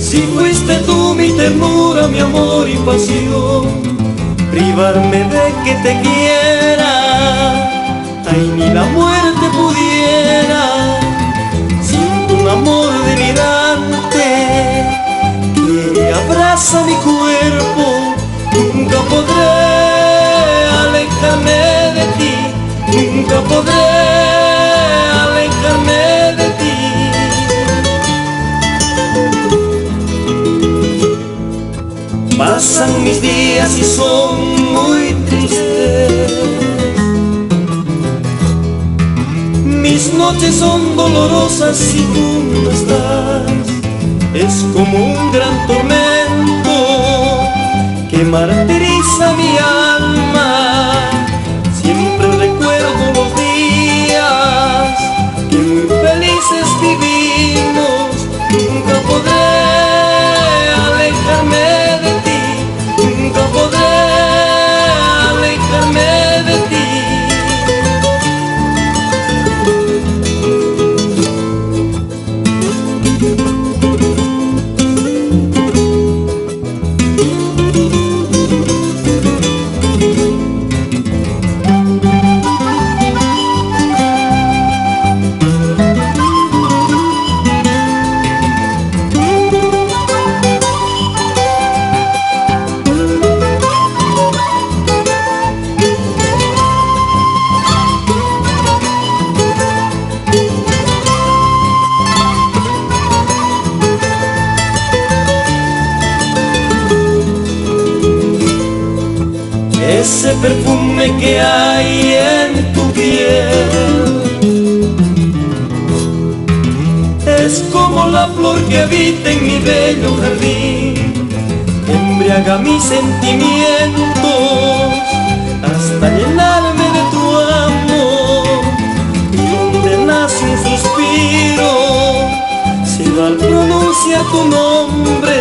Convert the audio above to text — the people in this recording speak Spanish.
Si fuiste tú mi ternura, mi amor y pasión, privarme de que te quiera, ay, ni la muerte pudiera. Siento un amor delirante que abraza mi cuerpo. Nunca podré alejarme de ti, nunca podré alejarme de ti. Pasan mis días y son muy tristes, mis noches son dolorosas si tú no estás. Es como un gran tormento que martiriza mi alma. Siempre recuerdo los días que muy felices vivimos. Nunca podré alejarme de ti, nunca podré alejarme de ti. Ese perfume que hay en tu piel es como la flor que habita en mi bello jardín, embriaga mis sentimientos hasta llenarme de tu amor. Y donde nace un suspiro, si al pronunciar tu nombre,